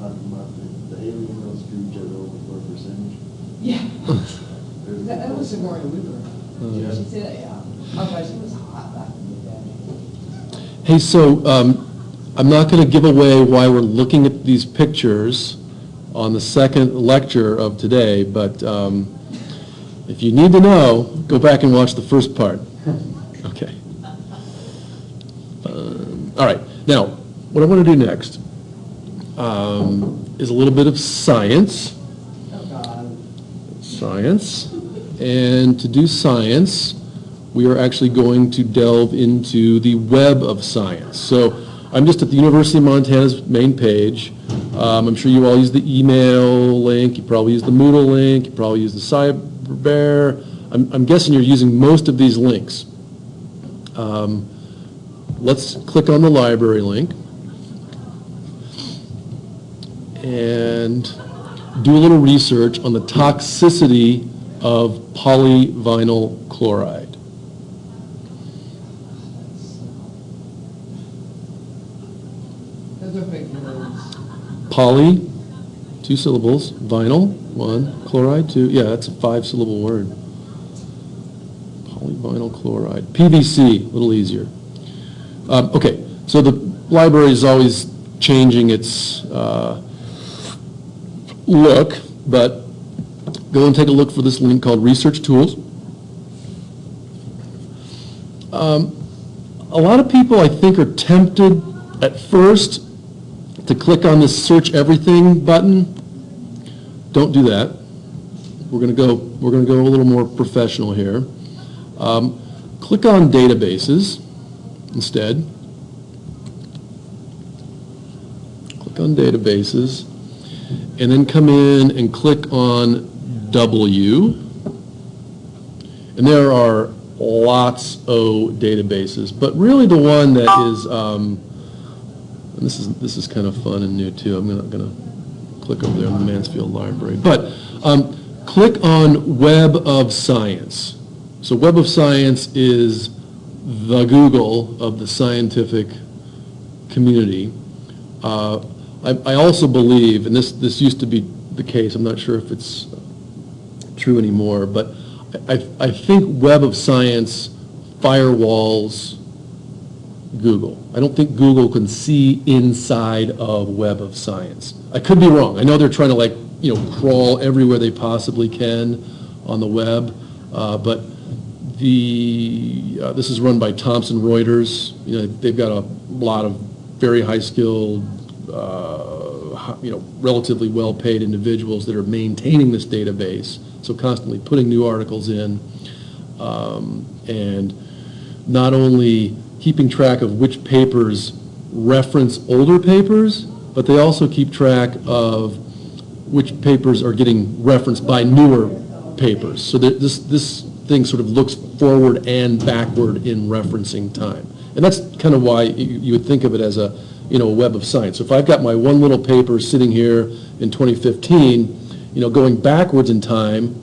talking about the alien goes through general for percentage. Yeah. That was Sigourney Weaver. Yeah. She said, yeah. Oh, gosh, she was hot back in the day. Hey, so I'm not going to give away why we're looking at these pictures on the second lecture of today, but if you need to know, go back and watch the first part. Okay. All right. Now, what I want to do next is a little bit of science. Oh, God. Science. And to do science, we are actually going to delve into the web of science. So I'm just at the University of Montana's main page. I'm sure you all use the email link. You probably use the Moodle link. You probably use the CyberBear. I'm guessing you're using most of these links. Let's click on the library link and do a little research on the toxicity of polyvinyl chloride. Those are big words. Poly, 2 syllables, vinyl, 1, chloride, 2. Yeah, that's a 5-syllable word. Polyvinyl chloride. PVC, a little easier. Okay, so the library is always changing its look, but go and take a look for this link called Research Tools. A lot of people, I think, are tempted at first to click on this Search Everything button. Don't do that. We're going to go a little more professional here. Click on Databases instead. Click on Databases, and then come in and click on W. And there are lots of databases, but really the one that is, and this is kind of fun and new too. I'm not going to click over there on the Mansfield Library, but click on Web of Science. So Web of Science is the Google of the scientific community. I also believe, and this used to be the case, I'm not sure if it's true anymore, but I think Web of Science firewalls Google. I don't think Google can see inside of Web of Science. I could be wrong. I know they're trying to crawl everywhere they possibly can on the web, but this is run by Thomson Reuters. They've got a lot of very high-skilled, relatively well-paid individuals that are maintaining this database, so constantly putting new articles in, and not only keeping track of which papers reference older papers, but they also keep track of which papers are getting referenced by newer papers. So that this thing sort of looks forward and backward in referencing time. And that's kind of why you would think of it as a Web of Science. So if I've got my one little paper sitting here in 2015, going backwards in time,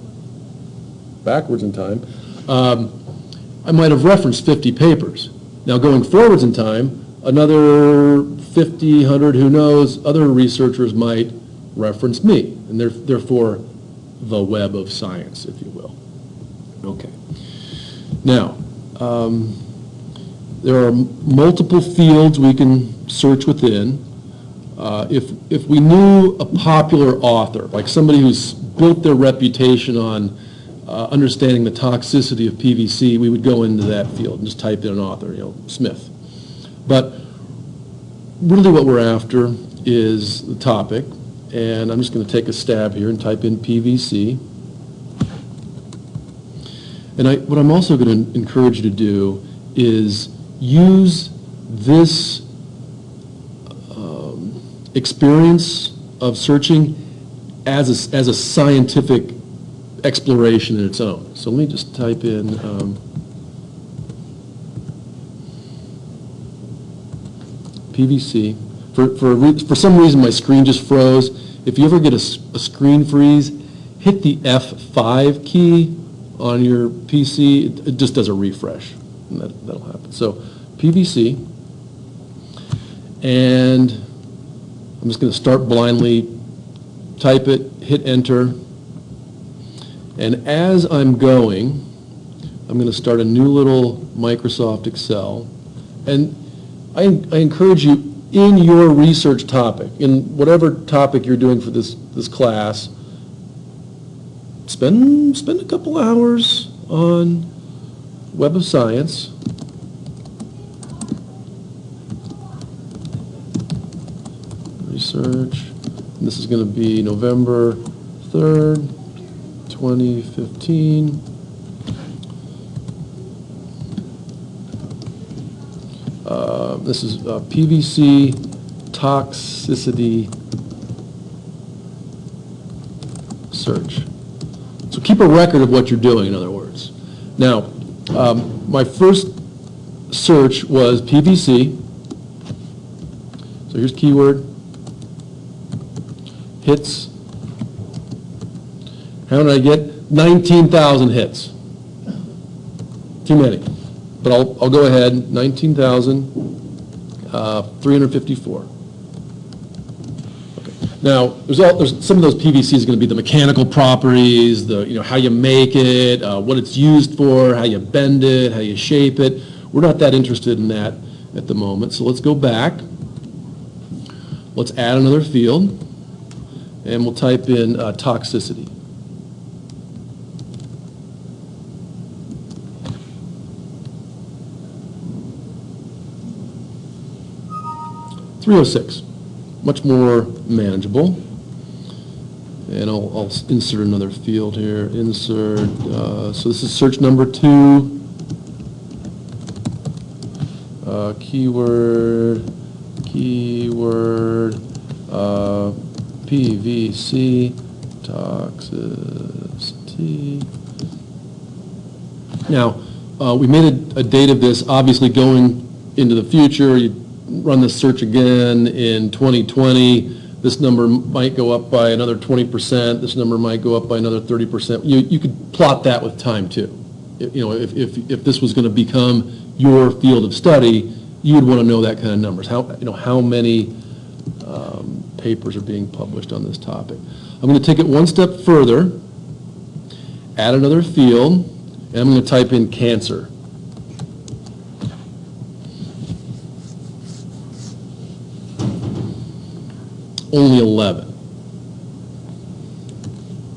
I might have referenced 50 papers. Now going forwards in time, another 50, 100, who knows, other researchers might reference me, and therefore the Web of Science, if you will. Okay. Now, there are multiple fields we can search within. If we knew a popular author, like somebody who's built their reputation on understanding the toxicity of PVC, we would go into that field and just type in an author, Smith. But really what we're after is the topic, and I'm just going to take a stab here and type in PVC. And what I'm also going to encourage you to do is use this experience of searching as a scientific exploration in its own. So let me just type in PVC. For some reason my screen just froze. If you ever get a screen freeze, hit the F5 key on your PC. It just does a refresh, and that'll happen. So PVC, and I'm just going to start blindly, type it, hit enter, and as I'm going, I'm going to start a new little Microsoft Excel, and I encourage you, in your research topic, in whatever topic you're doing for this class, spend a couple hours on Web of Science. Research. And this is going to be November 3rd, 2015. This is PVC toxicity search. So keep a record of what you're doing, in other words. Now, my first search was PVC. So here's keyword, hits. How did I get 19,000 hits? Too many. But I'll go ahead, 19,354. Okay. Now, there's some of those PVCs is going to be the mechanical properties, how you make it, what it's used for, how you bend it, how you shape it. We're not that interested in that at the moment. So let's go back. Let's add another field, and we'll type in toxicity. 306, much more manageable. And I'll insert another field here. Insert, so this is search number 2. Keyword, PVC, toxicity. Now, we made a date of this, obviously going into the future. You run this search again in 2020. This number might go up by another 20%. This number might go up by another 30%. You could plot that with time too. If this was going to become your field of study, you would want to know that kind of numbers. How many papers are being published on this topic. I'm going to take it one step further, add another field, and I'm going to type in cancer. Only 11.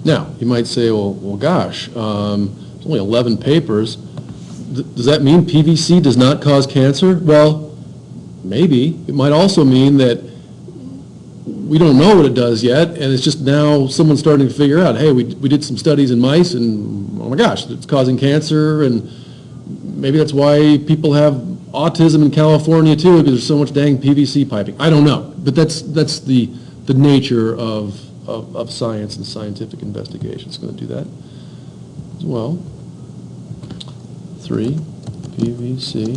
Now, you might say, well gosh, there's only 11 papers. Does that mean PVC does not cause cancer? Well, maybe. It might also mean that we don't know what it does yet, and it's just now someone's starting to figure out, hey, we did some studies in mice, and oh my gosh, it's causing cancer, and maybe that's why people have autism in California too, because there's so much dang PVC piping. I don't know, but that's the nature of science and scientific investigation. It's going to do that as well. 3, PVC.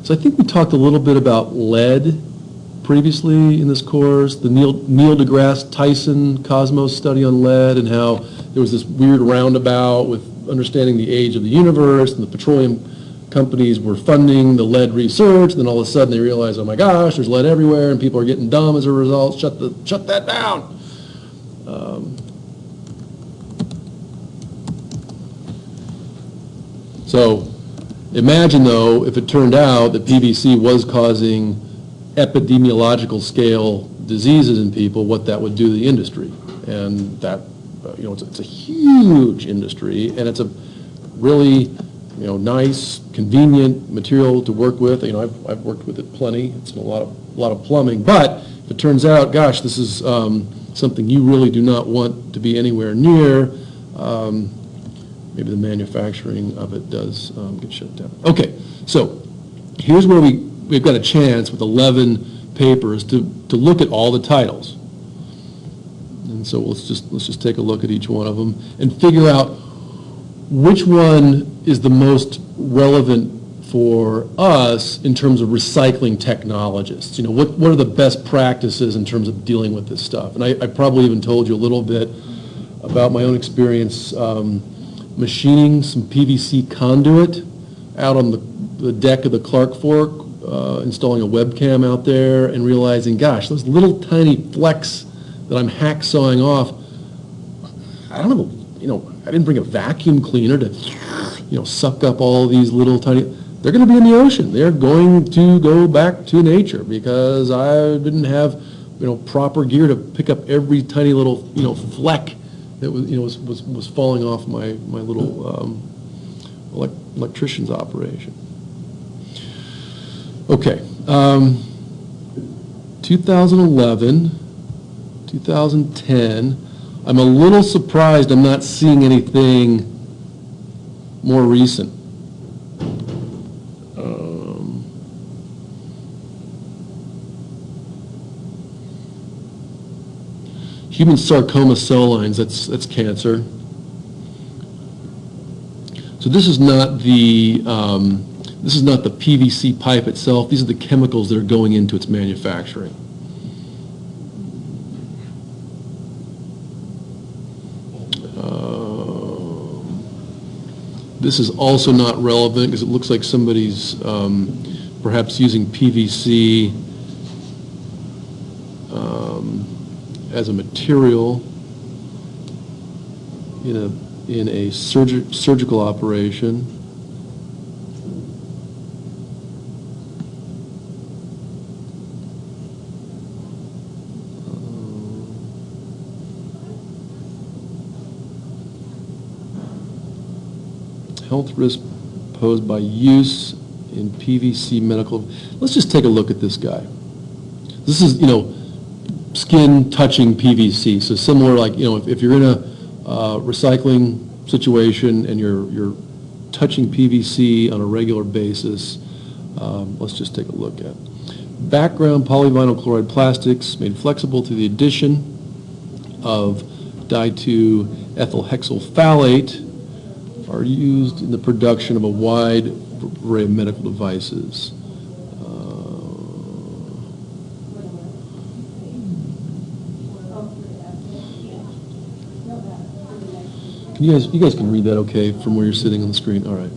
So I think we talked a little bit about lead previously in this course, the Neil deGrasse Tyson cosmos study on lead, and how there was this weird roundabout with understanding the age of the universe, and the petroleum companies were funding the lead research, and then all of a sudden they realize, oh my gosh, there's lead everywhere, and people are getting dumb as a result. Shut that down. So imagine, though, if it turned out that PVC was causing epidemiological scale diseases in people, what that would do to the industry. And that, it's a huge industry, and it's a really, nice, convenient material to work with. I've worked with it plenty. It's a lot of plumbing. But if it turns out, gosh, this is something you really do not want to be anywhere near, maybe the manufacturing of it does get shut down. Okay, so here's where we've got a chance with 11 papers to look at all the titles. And so let's just take a look at each one of them and figure out which one is the most relevant for us in terms of recycling technologists. What are the best practices in terms of dealing with this stuff? And I probably even told you a little bit about my own experience machining some PVC conduit out on the deck of the Clark Fork installing a webcam out there and realizing, gosh, those little tiny flecks that I'm hacksawing off, I don't know, I didn't bring a vacuum cleaner to, suck up all these little tiny, they're going to be in the ocean. They're going to go back to nature because I didn't have, proper gear to pick up every tiny little, fleck that was falling off my little electrician's operation. Okay, 2011, 2010, I'm a little surprised I'm not seeing anything more recent. Human sarcoma cell lines, that's cancer. So this is not the PVC pipe itself. These are the chemicals that are going into its manufacturing. This is also not relevant because it looks like somebody's perhaps using PVC as a material in a surgical operation. Health risk posed by use in PVC medical. Let's just take a look at this guy. This is, skin touching PVC. So similar, like, if you're in a recycling situation and you're touching PVC on a regular basis, let's just take a look at background polyvinyl chloride plastics made flexible through the addition of di-2-ethyl hexyl phthalate are used in the production of a wide array of medical devices. You guys can read that okay from where you're sitting on the screen? All right.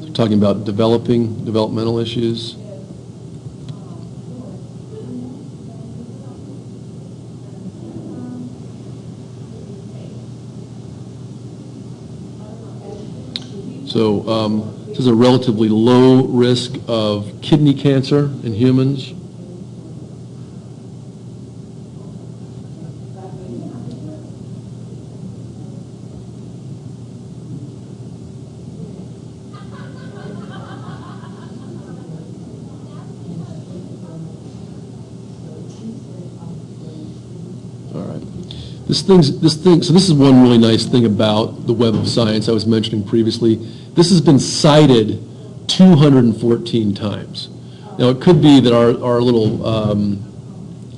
So talking about developmental issues. So this is a relatively low risk of kidney cancer in humans. All right. So this is one really nice thing about the Web of Science I was mentioning previously. This has been cited 214 times. Now it could be that our little,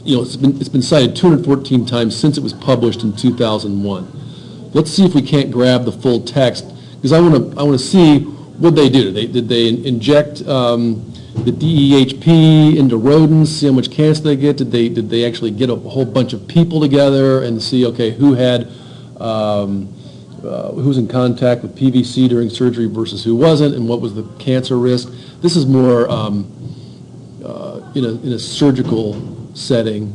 it's been cited 214 times since it was published in 2001. Let's see if we can't grab the full text, because I want to see what they do. Did they inject the DEHP into rodents, see how much cancer they get? Did they actually get a whole bunch of people together and see, okay, who was in contact with PVC during surgery versus who wasn't, and what was the cancer risk? This is more in a surgical setting.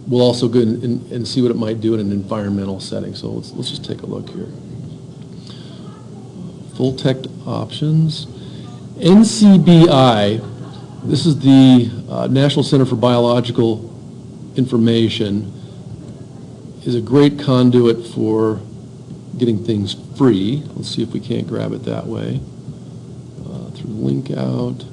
We'll also go and see what it might do in an environmental setting. So let's just take a look here. Full text options. NCBI, this is the National Center for Biological Information, is a great conduit for getting things free. Let's see if we can't grab it that way. Through link out.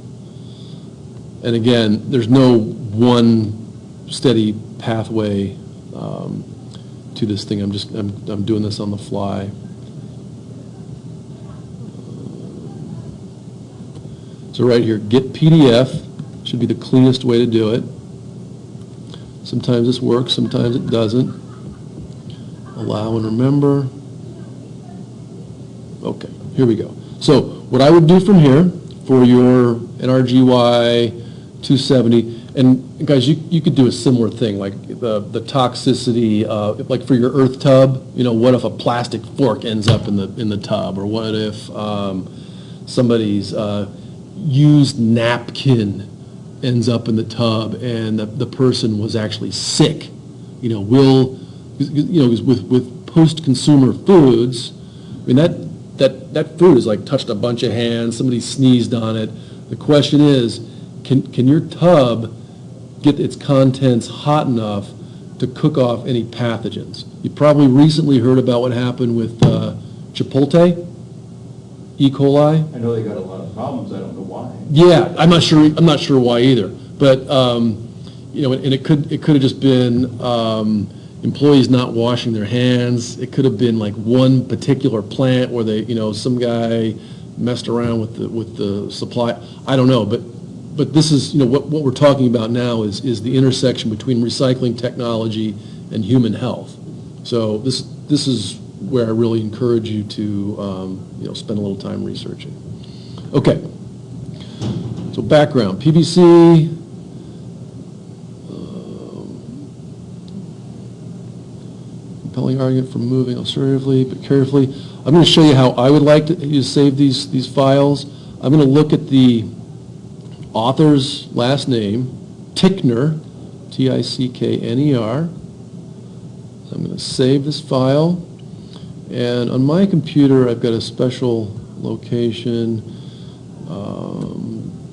And again, there's no one steady pathway to this thing. I'm doing this on the fly. So right here, get PDF should be the cleanest way to do it. Sometimes this works, sometimes it doesn't. Allow and remember. Okay, here we go. So what I would do from here for your NRGY 270, And guys, you could do a similar thing, like the toxicity, like for your earth tub, what if a plastic fork ends up in the tub? Or what if somebody's used napkin ends up in the tub and the person was actually sick? With post-consumer foods, I mean, that food is like touched a bunch of hands, somebody sneezed on it. The question is, can your tub get its contents hot enough to cook off any pathogens? You probably recently heard about what happened with Chipotle, E. coli. I know they got a lot of problems, I don't know why. Yeah, I'm not sure why either. But and it could have just been employees not washing their hands. It could have been like one particular plant where some guy messed around with the supply. I don't know, but this is what we're talking about now is the intersection between recycling technology and human health. So this is where I really encourage you to spend a little time researching. Okay. So background, PVC. Compelling argument for moving assertively but carefully. I'm going to show you how I would like to save these files. I'm going to look at the author's last name, Tickner, Tickner. I'm going to save this file. And on my computer, I've got a special location,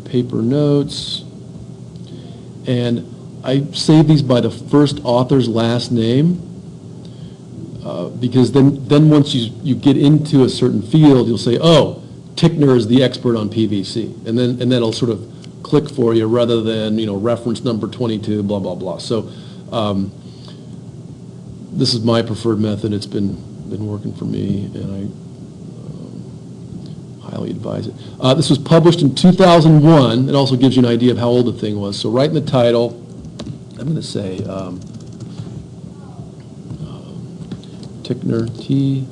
paper notes, and I save these by the first author's last name. Because then once you get into a certain field, you'll say, oh, Tickner is the expert on PVC, and then it'll sort of click for you rather than reference number 22, blah blah blah. So this is my preferred method. It's been working for me, and I highly advise it. This was published in 2001. It also gives you an idea of how old the thing was. So right in the title, I'm going to say. Tickner, Tickner.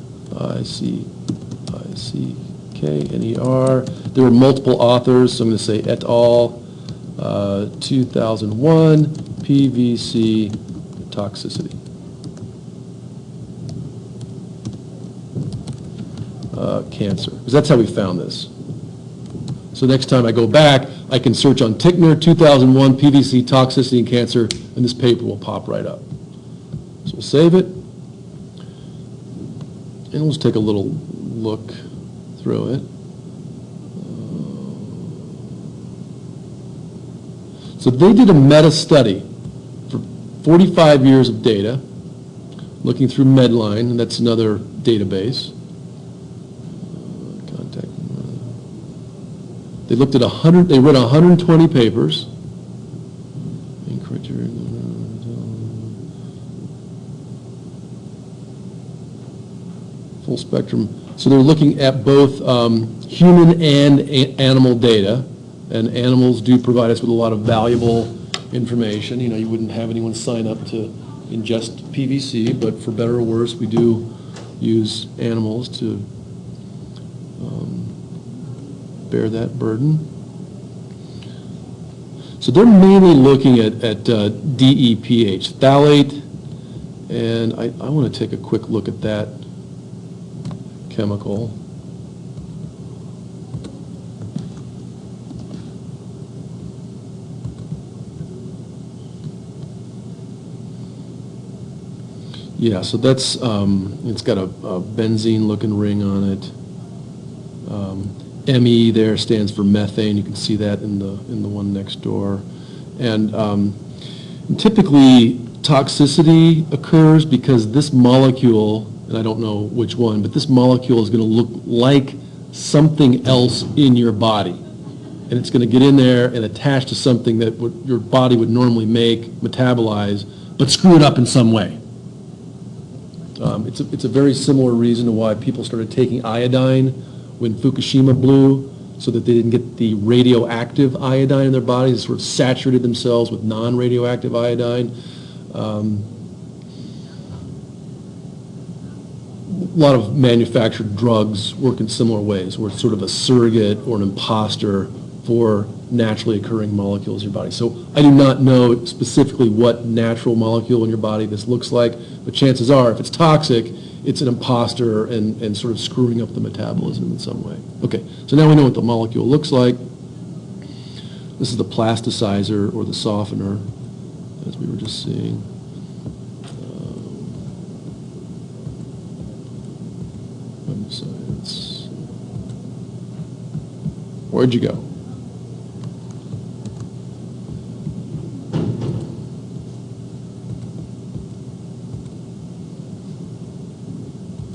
There were multiple authors, so I'm going to say et al. 2001 PVC toxicity. Cancer, because that's how we found this. So next time I go back, I can search on Tickner 2001 PVC toxicity and cancer, and this paper will pop right up. So we'll save it. And we'll just take a little look through it. So they did a meta-study for 45 years of data, looking through Medline, and that's another database. They looked at they read 120 papers. Full spectrum. So they're looking at both human and animal data, and animals do provide us with a lot of valuable information. You wouldn't have anyone sign up to ingest PVC, but for better or worse, we do use animals to bear that burden. So they're mainly looking at DEPH, phthalate, and I want to take a quick look at that chemical. Yeah, so that's it's got a benzene-looking ring on it. ME there stands for methane. You can see that in the one next door, and typically toxicity occurs because this molecule, and I don't know which one, but this molecule is going to look like something else in your body. And it's going to get in there and attach to something that your body would normally make, metabolize, but screw it up in some way. It's a very similar reason to why people started taking iodine when Fukushima blew, so that they didn't get the radioactive iodine in their bodies. They sort of saturated themselves with non-radioactive iodine. A lot of manufactured drugs work in similar ways, where it's sort of a surrogate or an imposter for naturally occurring molecules in your body. So I do not know specifically what natural molecule in your body this looks like, but chances are, if it's toxic, it's an imposter and sort of screwing up the metabolism in some way. Okay, so now we know what the molecule looks like. This is the plasticizer or the softener, as we were just seeing. Websites. Where'd you go?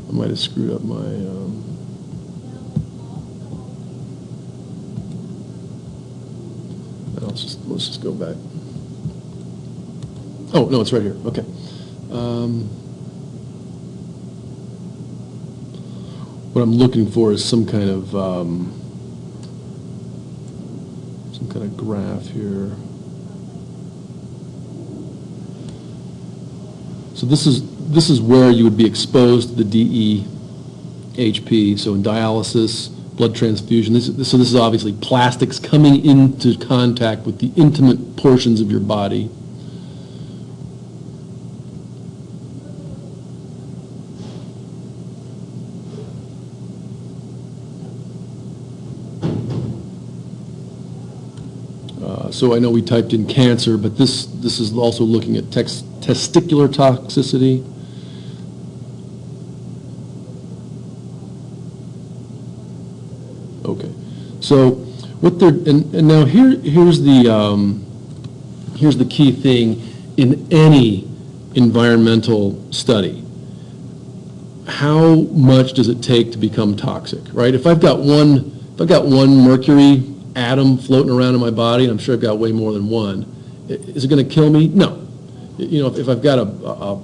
I might have screwed up my, let's just go back. Oh, no, it's right here, okay. What I'm looking for is some kind of graph here. So this is where you would be exposed to the DEHP. So in dialysis, blood transfusion. So this is obviously plastics coming into contact with the intimate portions of your body. So I know we typed in cancer, but this is also looking at testicular toxicity. Okay, so what they're and now here's the key thing in any environmental study. How much does it take to become toxic, right? If I've got one mercury atom floating around in my body, and I'm sure I've got way more than one, is it going to kill me? No. You know, if I've got a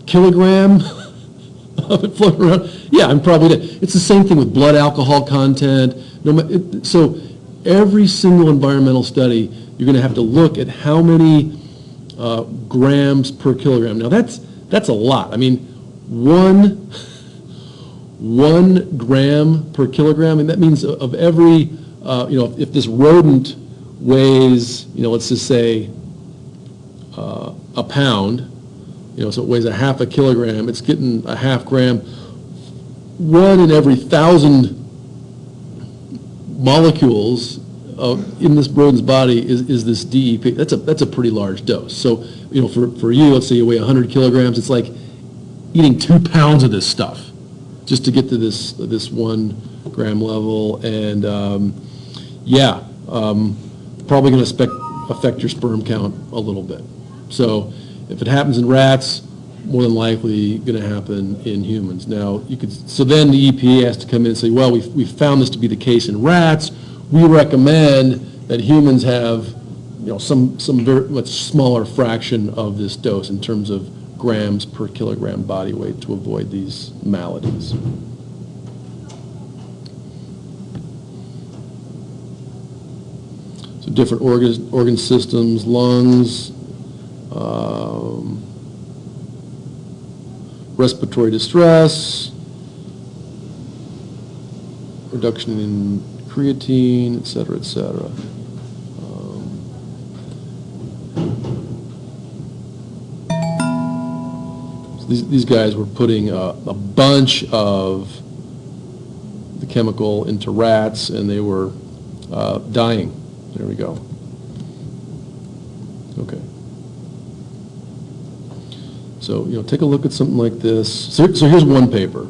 kilogram of it floating around, yeah, I'm probably dead. It's the same thing with blood alcohol content. So every single environmental study, you're going to have to look at how many grams per kilogram. Now that's a lot. I mean, one gram per kilogram, and that means of every if this rodent weighs, let's just say a pound, so it weighs a half a kilogram, it's getting a half gram. One in every 1,000 molecules in this rodent's body is this DEP. That's a pretty large dose. So, for you, let's say you weigh 100 kilograms, it's like eating 2 pounds of this stuff just to get to this 1 gram level. And probably going to affect your sperm count a little bit. So if it happens in rats, more than likely going to happen in humans. Now so then the EPA has to come in and say, well, we've found this to be the case in rats. We recommend that humans have some very much smaller fraction of this dose in terms of grams per kilogram body weight to avoid these maladies. So different organ systems, lungs, respiratory distress, reduction in creatine, et cetera, et cetera. So these guys were putting a bunch of the chemical into rats, and they were dying. There we go. Okay. So, take a look at something like this. So here's one paper.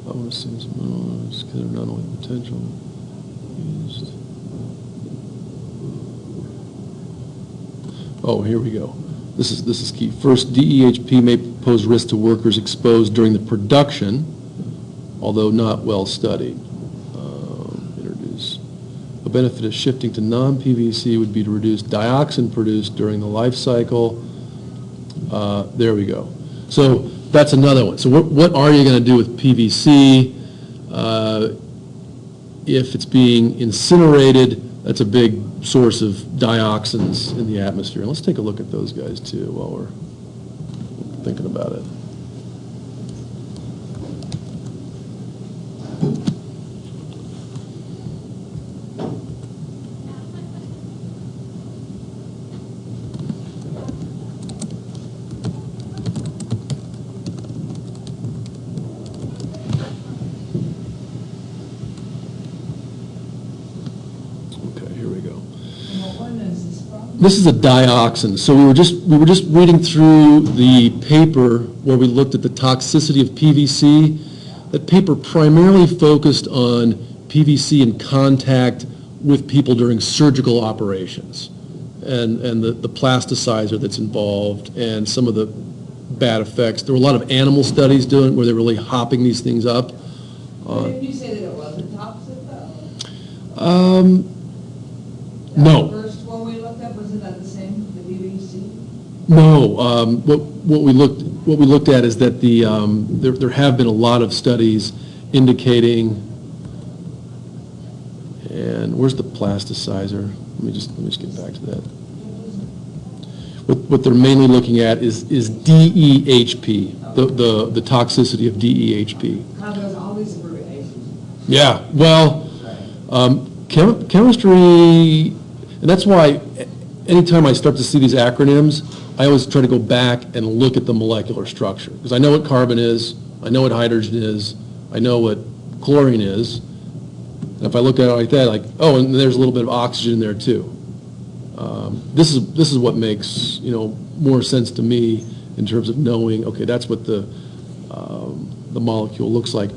I want to see some minerals because they're not only potential used. Oh, here we go. This is key. First, DEHP may pose risk to workers exposed during the production, although not well studied. Introduce. A benefit of shifting to non-PVC would be to reduce dioxin produced during the life cycle. There we go. So that's another one. So what are you going to do with PVC? If it's being incinerated, that's a big source of dioxins in the atmosphere. And let's take a look at those guys too while we're thinking about it. Okay, here we go. And what one is this from? This is a dioxin. So we were just reading through the paper where we looked at the toxicity of PVC. That paper primarily focused on PVC in contact with people during surgical operations, and the plasticizer that's involved, and some of the bad effects. There were a lot of animal studies doing where they're really hopping these things up. Didn't you say that it wasn't toxic though? No. The first one we looked at, wasn't that the same, the BBC? No, what we looked at is that there have been a lot of studies indicating, and where's the plasticizer? Let me just get back to that. What they're mainly looking at is DEHP, the toxicity of DEHP. How there's all these abbreviations. Yeah, well, chemistry, and that's why anytime I start to see these acronyms, I always try to go back and look at the molecular structure, because I know what carbon is, I know what hydrogen is, I know what chlorine is. And if I look at it like that, like, oh, and there's a little bit of oxygen in there too. This is what makes, more sense to me in terms of knowing, okay, that's what the molecule looks like.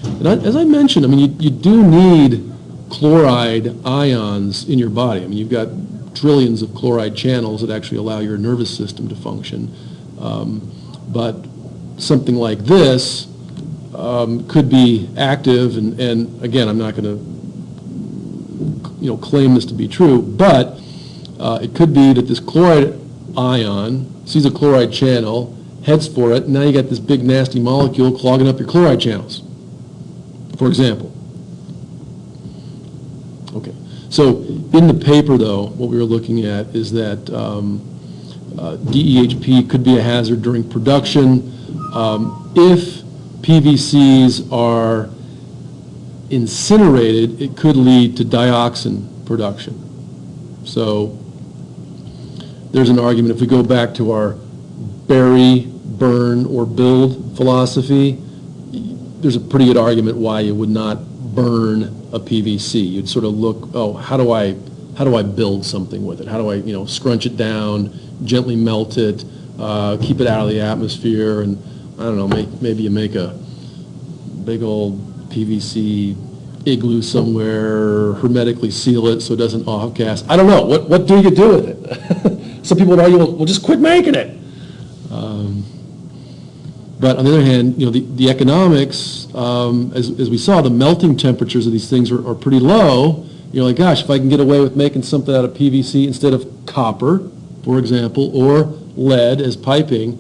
And as I mentioned, I mean, you do need chloride ions in your body. I mean, you've got trillions of chloride channels that actually allow your nervous system to function. But something like this could be active, and again, I'm not going to claim this to be true, but it could be that this chloride ion sees a chloride channel, heads for it, and now you got this big nasty molecule clogging up your chloride channels, for example. Okay, so in the paper, though, what we were looking at is that DEHP could be a hazard during production if PVCs are incinerated. It could lead to dioxin production. So there's an argument, if we go back to our bury, burn, or build philosophy, there's a pretty good argument why you would not burn a PVC. You'd sort of look, oh, how do I build something with it? How do I, scrunch it down, gently melt it, keep it out of the atmosphere, and I don't know, maybe you make a big old PVC igloo somewhere, hermetically seal it so it doesn't off gas. I don't know. What do you do with it? Some people would argue, well, just quit making it. But on the other hand, the economics, as we saw, the melting temperatures of these things are pretty low. Like, gosh, if I can get away with making something out of PVC instead of copper, for example, or lead as piping,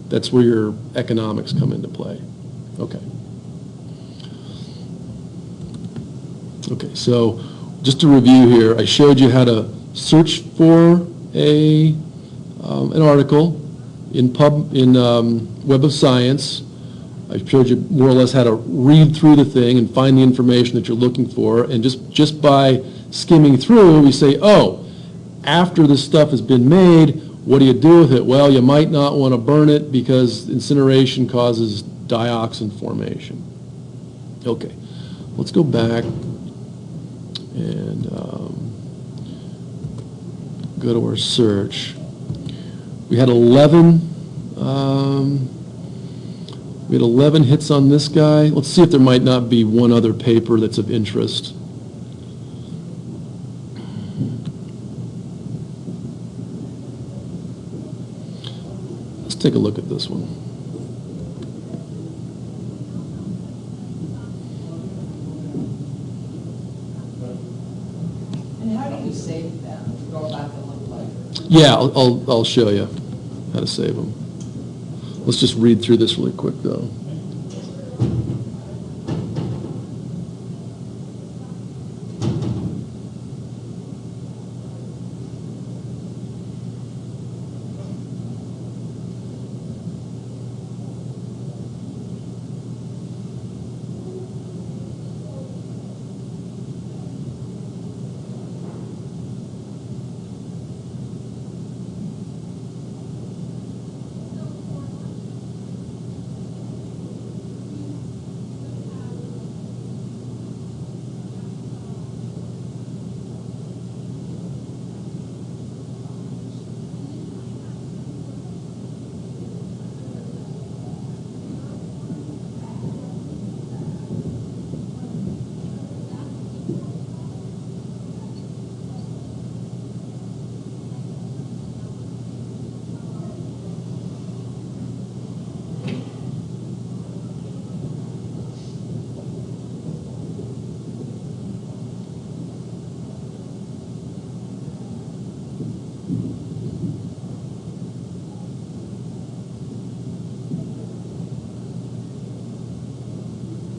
that's where your economics come into play. Okay. Okay, so just to review here, I showed you how to search for an article in Web of Science. I showed you more or less how to read through the thing and find the information that you're looking for, and just by skimming through, we say, oh, after this stuff has been made, what do you do with it? Well, you might not want to burn it because incineration causes dioxin formation. Okay, let's go back and go to our search. We had 11 hits on this guy. Let's see if there might not be one other paper that's of interest. Let's take a look at this one. And how do you save them? Go back and look later. Yeah, I'll show you how to save them. Let's just read through this really quick, though.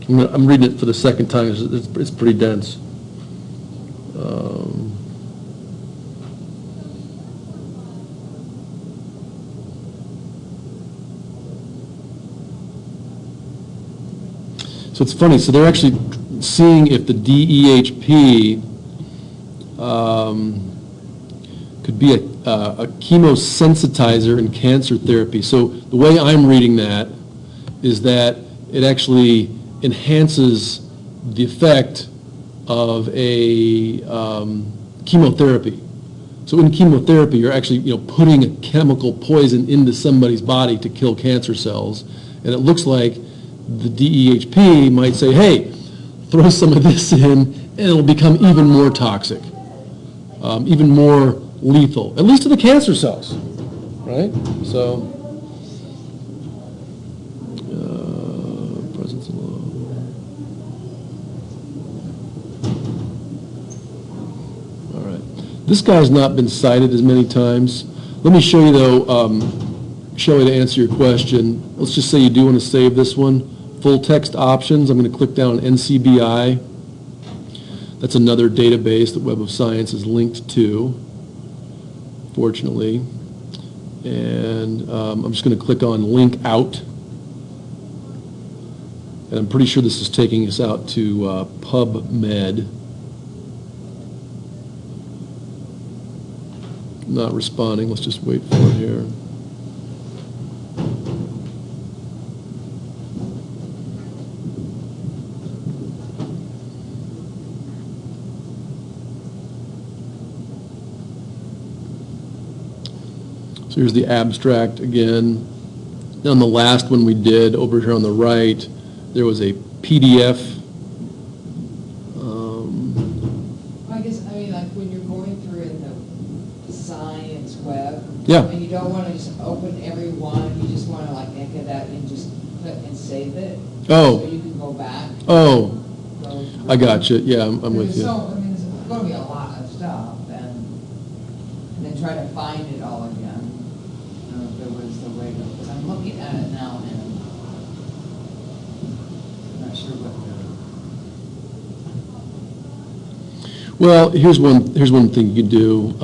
I'm reading it for the second time. It's pretty dense. So it's funny. So they're actually seeing if the DEHP could be a chemosensitizer in cancer therapy. So the way I'm reading that is that it actually enhances the effect of a chemotherapy. So in chemotherapy, you're actually putting a chemical poison into somebody's body to kill cancer cells, and it looks like the DEHP might say, hey, throw some of this in, and it'll become even more toxic, even more lethal, at least to the cancer cells, right? So, presence of law. All right. This guy's not been cited as many times. Let me show you, though, Shelley, to answer your question. Let's just say you do want to save this one. Full text options. I'm going to click down on NCBI. That's another database that Web of Science is linked to, fortunately. And I'm just going to click on link out. And I'm pretty sure this is taking us out to PubMed. Not responding. Let's just wait for it here. So here's the abstract again. On the last one we did, over here on the right, there was a PDF. I guess, like when you're going through in the science web, Yeah. and you don't want to just open every one, you just want to like make it out and just click and save it. Oh. So you can go back. Oh, Go I got you. Yeah, I'm with you. So, there's going to be a lot of stuff, and then try to find it all again. I don't know if there was the way to, because I'm looking at it now, and I'm not sure what Well, here's one thing you can do.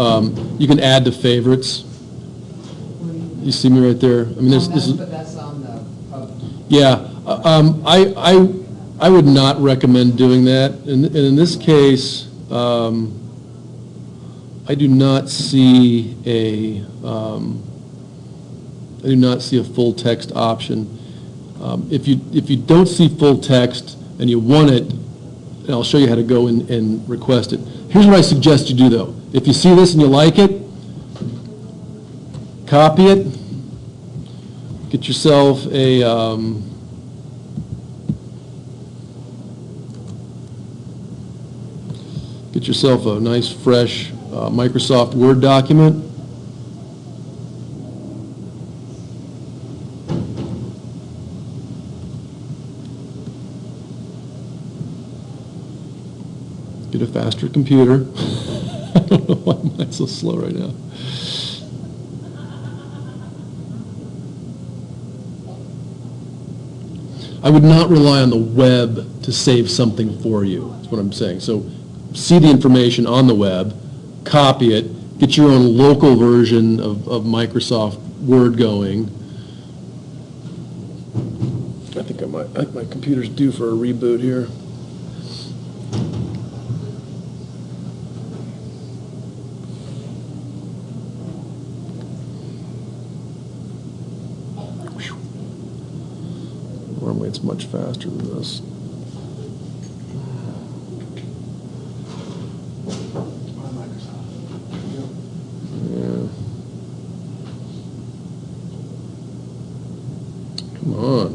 You can add to favorites. You see me right there? I mean, this is. But that's on the. Yeah, I would not recommend doing that. And in this case, I do not see a full text option. If you don't see full text and you want it, and I'll show you how to go and request it. Here's what I suggest you do, though. If you see this and you like it, copy it. Get yourself a nice, fresh Microsoft Word document. Get a faster computer. I don't know why mine's so slow right now. I would not rely on the web to save something for you, is what I'm saying. So see the information on the web, copy it, get your own local version of Microsoft Word going. I think my computer's due for a reboot here. Normally it's much faster than this. Yeah. Come on.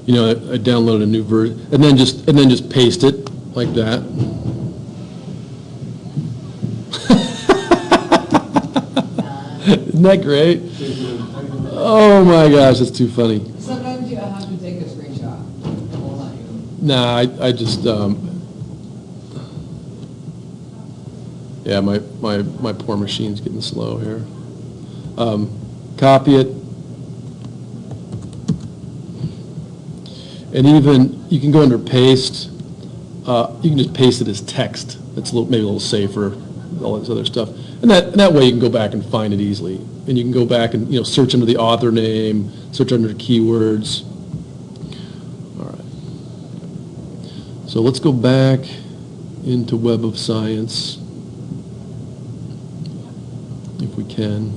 You know, I downloaded a new version, and then just paste it like that. Isn't that great? Oh my gosh, that's too funny. Sometimes you have to take a screenshot. It won't let you. Nah, I just Yeah, my poor machine's getting slow here. Copy it. And even, you can go under paste. You can just paste it as text. That's maybe a little safer, all this other stuff. And that way you can go back and find it easily. And you can go back and, search under the author name, search under keywords. All right. So let's go back into Web of Science, if we can.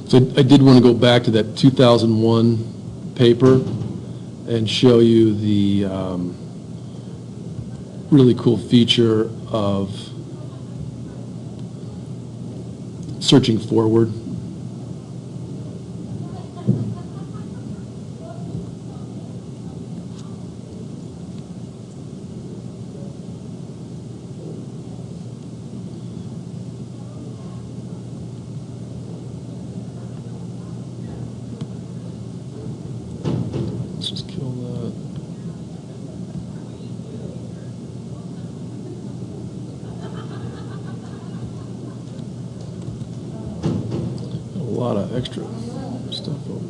So I did want to go back to that 2001 paper and show you the really cool feature of searching forward. Let's just kill that. A lot of extra stuff over there.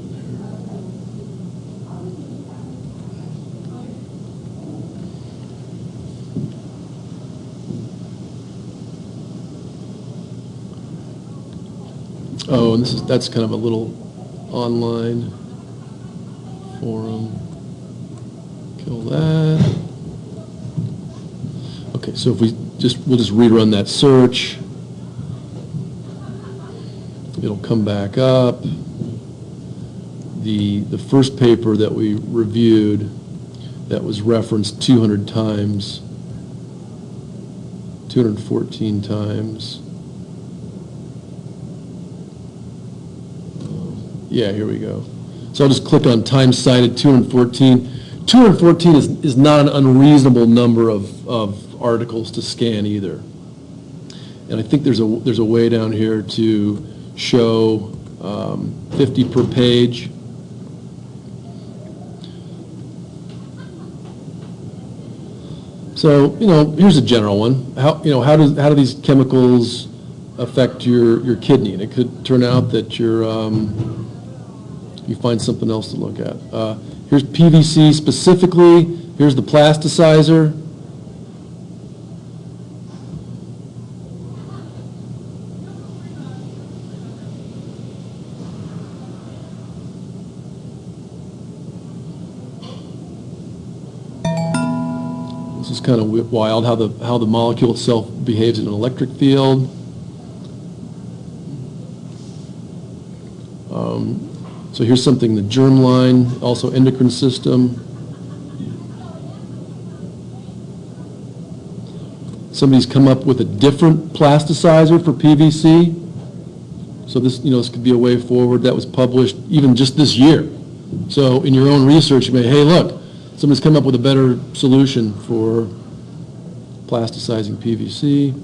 Oh, and that's kind of a little online forum. Kill that. Okay, so if we'll just rerun that search. It'll come back up. The first paper that we reviewed that was referenced 200 times, 214 times. Yeah, here we go. So I'll just click on times cited 214. 214 is not an unreasonable number of articles to scan either. And I think there's a way down here to show 50 per page. So, here's a general one. How do these chemicals affect your kidney? And it could turn out that you find something else to look at. Here's PVC specifically. Here's the plasticizer. This is kind of wild how the molecule itself behaves in an electric field. So here's something, the germline, also endocrine system. Somebody's come up with a different plasticizer for PVC. So this, this could be a way forward. That was published even just this year. So in your own research, you may, hey, look, somebody's come up with a better solution for plasticizing PVC.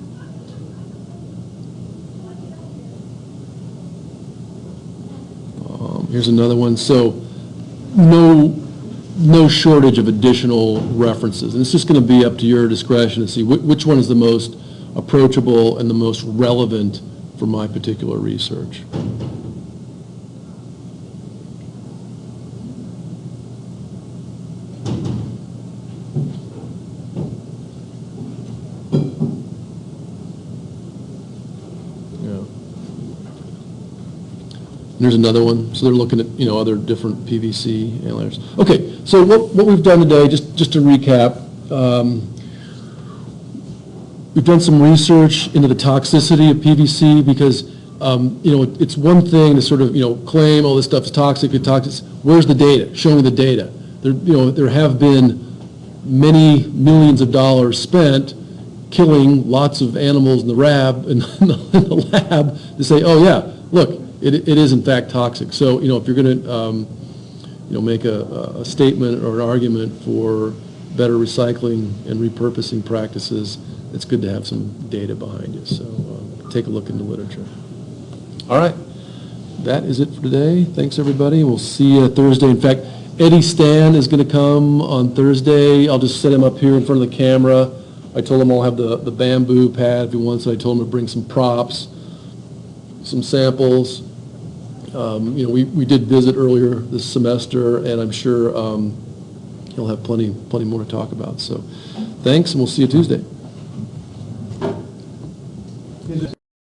Here's another one. So no shortage of additional references. And it's just going to be up to your discretion to see which one is the most approachable and the most relevant for my particular research. There's another one. So they're looking at other different PVC analyzers. Okay, so what we've done today, just to recap, we've done some research into the toxicity of PVC because it's one thing to sort of claim, oh, this stuff is toxic, it's toxic. Where's the data? Show me the data. There have been many millions of dollars spent killing lots of animals in the lab to say, oh yeah, look. It is in fact toxic. So if you're going to make a statement or an argument for better recycling and repurposing practices, it's good to have some data behind you. So take a look in the literature. All right, that is it for today. Thanks everybody. We'll see you Thursday. In fact, Eddie Stan is going to come on Thursday. I'll just set him up here in front of the camera. I told him I'll have the bamboo pad if he wants it. I told him to bring some props, some samples. You know, we did visit earlier this semester, and I'm sure he'll have plenty more to talk about. So thanks, and we'll see you Tuesday.